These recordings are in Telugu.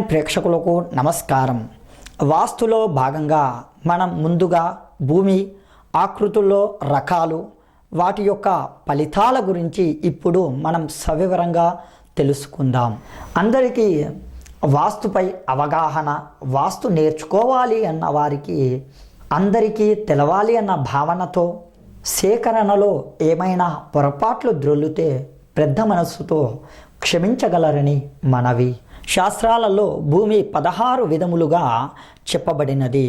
నైన్ ప్రేక్షకులకు నమస్కారం. వాస్తులో భాగంగా మనం ముందుగా భూమి ఆకృతుల్లో రకాలు, వాటి యొక్క ఫలితాల గురించి ఇప్పుడు మనం సవివరంగా తెలుసుకుందాం. అందరికీ వాస్తుపై అవగాహన, వాస్తు నేర్చుకోవాలి అన్న వారికి అందరికీ తెలవాలి అన్న భావనతో సేకరణలో ఏమైనా పొరపాట్లు ద్రొల్లితే పెద్ద మనస్సుతో క్షమించగలరని మనవి. శాస్త్రాలలో భూమి 16 విధములుగా చెప్పబడినది.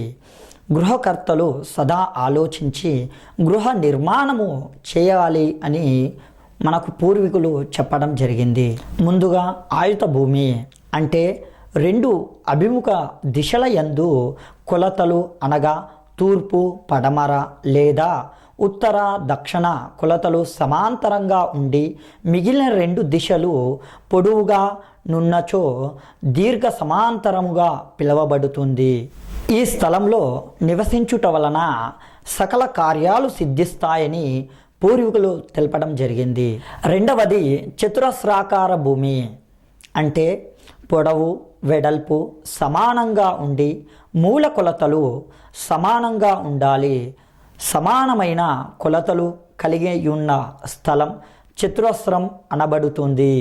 గృహకర్తలు సదా ఆలోచించి గృహ నిర్మాణము చేయాలి అని మనకు పూర్వీకులు చెప్పడం జరిగింది. ముందుగా ఆయుత భూమి అంటే 2 అభిముఖ దిశల యందు కొలతలు, అనగా తూర్పు, పడమర లేదా ఉత్తర, దక్షిణ కొలతలు సమాంతరంగా ఉండి మిగిలిన 2 దిశలు పొడవుగా నున్నచో దీర్ఘ సమాంతరముగా పిలువబడుతుంది. ఈ స్థలంలో నివసించుట వలన సకల కార్యాలు సిద్ధిస్తాయని పూర్వీకులు తెలపడం జరిగింది. రెండవది చతురస్రాకార భూమి అంటే పొడవు, వెడల్పు సమానంగా ఉండి మూల కొలతలు సమానంగా ఉండాలి. సమానమైన కొలతలు కలిగి ఉన్న స్థలం చతురస్రం అనబడుతుంది.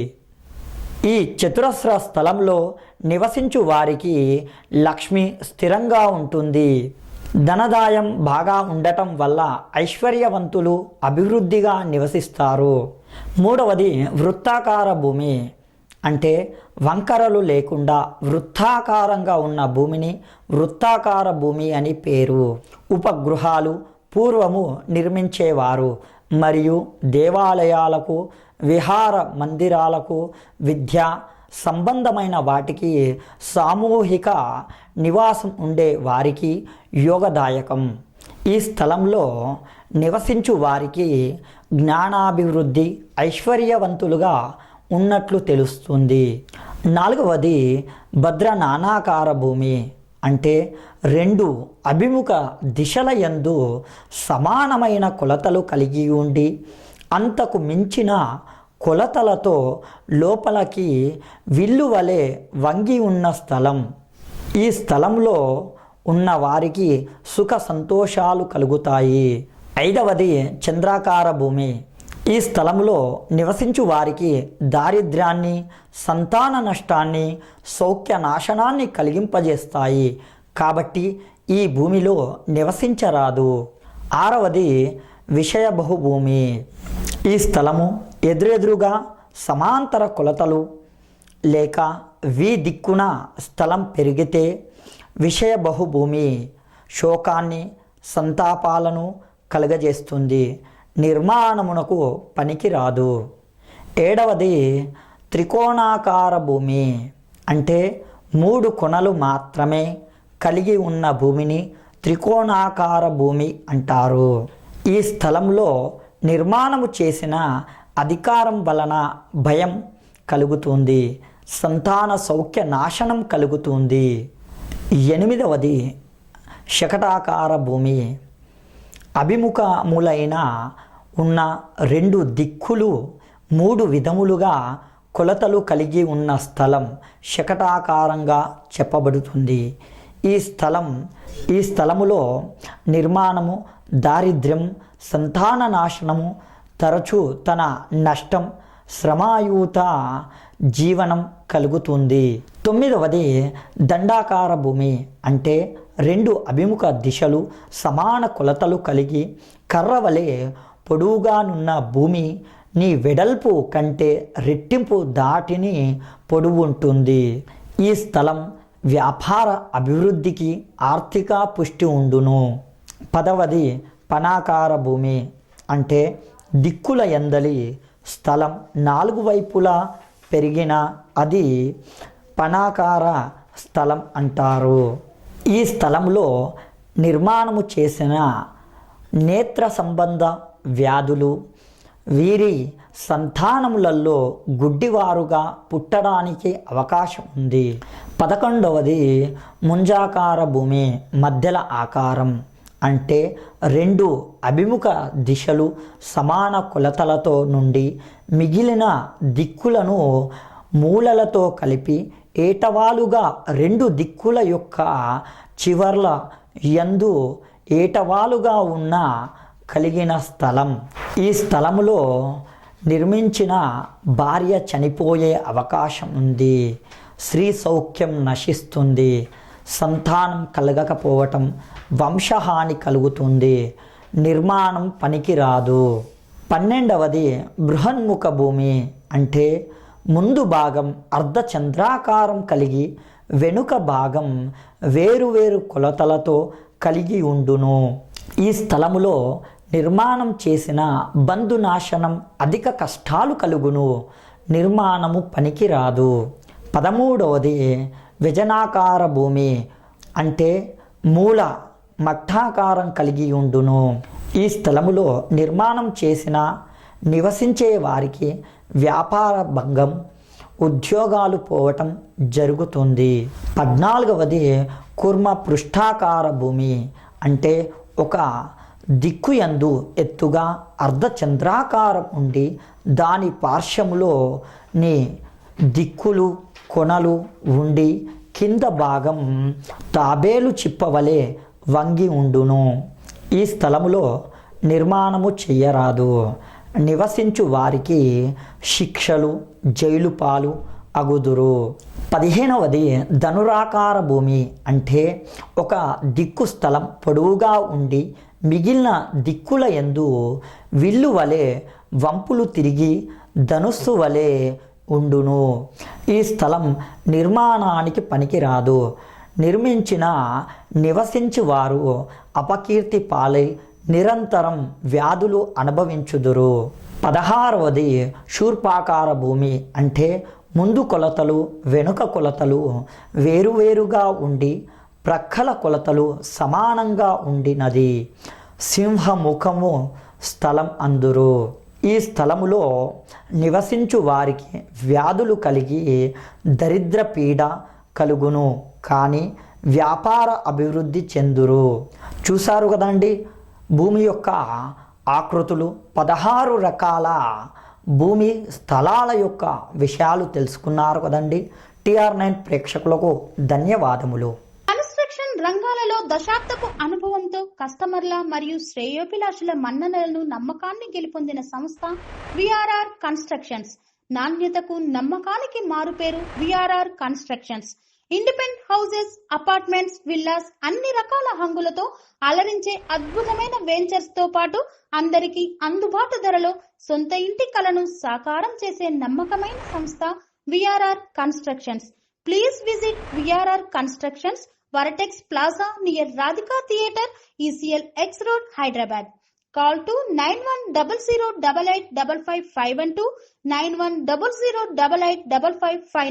ఈ చతురస్ర స్థలంలో నివసించు వారికి లక్ష్మి స్థిరంగా ఉంటుంది. ధనదాయం బాగా ఉండటం వల్ల ఐశ్వర్యవంతులు అభివృద్ధిగా నివసిస్తారు. మూడవది వృత్తాకార భూమి అంటే వంకరలు లేకుండా వృత్తాకారంగా ఉన్న భూమిని వృత్తాకార భూమి అని పేరు. ఉపగృహాలు పూర్వము నిర్మించేవారు మరియు దేవాలయాలకు, విహార మందిరాలకు, విద్యా సంబంధమైన వాటికి సామూహిక నివాసం ఉండే వారికి యోగదాయకం. ఈ స్థలంలో నివసించు వారికి జ్ఞానాభివృద్ధి, ఐశ్వర్యవంతులుగా ఉన్నట్లు తెలుస్తుంది. నాలుగవది భద్రనానాకార భూమి అంటే 2 అభిముఖ దిశల యందు సమానమైన కొలతలు కలిగి ఉండి అంతకు మించిన కొలతలతో లోపలికి విల్లు వలె వంగి ఉన్న స్థలం. ఈ స్థలంలో ఉన్న వారికి సుఖ సంతోషాలు కలుగుతాయి. ఐదవది చంద్రాకార భూమి. ఈ స్థలంలో నివసించు వారికి దారిద్ర్యాన్ని, సంతాన నష్టాన్ని, సౌఖ్య నాశనాన్ని కలిగింపజేస్తాయి. కాబట్టి ఈ భూమిలో నివసించరాదు. ఆరవది విషయ బహుభూమి. ఈ స్థలము ఎదురెదురుగా సమాంతర కొలతలు లేక దిక్కున స్థలం పెరిగితే విషయ బహుభూమి శోకాన్ని, సంతాపాలను కలుగజేస్తుంది. నిర్మాణమునకు పనికిరాదు. ఏడవది త్రికోణాకార భూమి అంటే 3 కొనలు మాత్రమే కలిగి ఉన్న భూమిని త్రికోణాకార భూమి అంటారు. ఈ స్థలంలో నిర్మాణము చేసిన అధికారం వలన భయం కలుగుతుంది, సంతాన సౌఖ్య నాశనం కలుగుతుంది. ఎనిమిదవది శకటాకార భూమి. అభిముఖములైన ఉన్న 2 దిక్కులు 3 విధములుగా కొలతలు కలిగి ఉన్న స్థలం శకటాకారంగా చెప్పబడుతుంది. ఈ స్థలములో నిర్మాణము, దారిద్ర్యం, సంతాన నాశనము, తరచూ తన నష్టం, శ్రమాయుత జీవనం కలుగుతుంది. 9వది దండాకార భూమి అంటే 2 అభిముఖ దిశలు సమాన కొలతలు కలిగి కర్రవలే పొడవుగానున్న భూమి నీ వెడల్పు కంటే రెట్టింపు దాటిని పొడవు ఉంటుంది. ఈ స్థలం వ్యాపార అభివృద్ధికి ఆర్థిక పుష్టి ఉండును. 10వది పనాకార భూమి అంటే దిక్కుల యందలి స్థలం 4 వైపులా పెరిగిన అది పనాకార స్థలం అంటారు. ఈ స్థలంలో నిర్మాణము చేసిన నేత్ర సంబంధ వ్యాధులు, వీరి సంతానములలో గుడ్డివారుగా పుట్టడానికి అవకాశం ఉంది. 11వది ముంజాకార భూమి మధ్యల ఆకారం అంటే 2 అభిముఖ దిశలు సమాన కొలతలతో నుండి మిగిలిన దిక్కులను మూలలతో కలిపి ఏటవాలుగా రెండు దిక్కుల యొక్క చివర్ల యందు ఏటవాలుగా ఉన్న కలిగిన స్థలం. ఈ స్థలములో నిర్మించిన భార్య చనిపోయే అవకాశం ఉంది. స్త్రీ సౌఖ్యం నశిస్తుంది. సంతానం కలగకపోవటం, వంశహాని కలుగుతుంది. నిర్మాణం పనికిరాదు. 12వది బృహన్ముఖ భూమి అంటే ముందు భాగం అర్ధచంద్రాకారం కలిగి వెనుక భాగం వేరువేరు కొలతలతో కలిగి ఉండును. ఈ స్థలములో నిర్మాణం చేసిన బంధునాశనం, అధిక కష్టాలు కలుగును. నిర్మాణము పనికిరాదు. 13వది వ్యజనాకార భూమి అంటే మూల మఠాకారం కలిగి ఉండును. ఈ స్థలములో నిర్మాణం చేసిన నివసించే వారికి వ్యాపార భంగం, ఉద్యోగాలు పోవటం జరుగుతుంది. 14వది కూర్మ పృష్ఠాకార భూమి అంటే ఒక దిక్కు యందు ఎత్తుగా అర్ధచంద్రాకారం ఉండి దాని పార్శ్వములో దిక్కులు కొనలు ఉండి కింద భాగం తాబేలు చిప్పవలే వంగి ఉండును. ఈ స్థలములో నిర్మాణము చెయ్యరాదు. నివసించు వారికి శిక్షలు, జైలు పాలు అగుదురు. 15వది ధనురాకార భూమి అంటే ఒక దిక్కు స్థలం పొడవుగా ఉండి మిగిలిన దిక్కుల యందు విల్లు వలె వంపులు తిరిగి ధనుస్సు వలె ఉండును. ఈ స్థలం నిర్మాణానికి పనికిరాదు. నిర్మించిన నివసించు వారు అపకీర్తి పాలై నిరంతరం వ్యాధులు అనుభవించుదురు. 16వది శూర్పాకార భూమి అంటే ముందు కొలతలు వెనుక కొలతలు వేరువేరుగా ఉండి ప్రక్కల కొలతలు సమానంగా ఉండినది. సింహముఖము స్థలం అందురు. ఈ స్థలములో నివసించు వారికి వ్యాధులు కలిగి దరిద్ర పీడ కలుగును, కానీ వ్యాపార అభివృద్ధి చెందురు. చూశారు కదండి భూమి యొక్క ఆకృతులు. 16 రకాల భూమి స్థలాల యొక్క విషయాలు తెలుసుకున్నారు కదండి. TR9 ప్రేక్షకులకు ధన్యవాదములు. కన్స్ట్రక్షన్ రంగాలలో దశాబ్దపు అనుభవంతో కస్టమర్ల మరియు శ్రేయోభిలాషుల మన్ననలను, నమ్మకాన్ని గెలుపొందిన సంస్థ VRR కన్స్ట్రక్షన్స్. నాణ్యతకు నమ్మకానికి మారుపేరు VRR constructions. Independent houses, apartments, villas అన్ని రకాల హంగులతో అలరించే అద్భుతమైన వెంచర్స్ తో పాటు అందరికీ అందుబాటు ధరలో సొంత ఇంటి కలను సాకారం చేసే నమ్మకమైన సంస్థ VRR constructions. Please visit VRR constructions, Varatex Plaza near Radhika Theatre, ECL X Road, Hyderabad. Call to 9100885551 91008855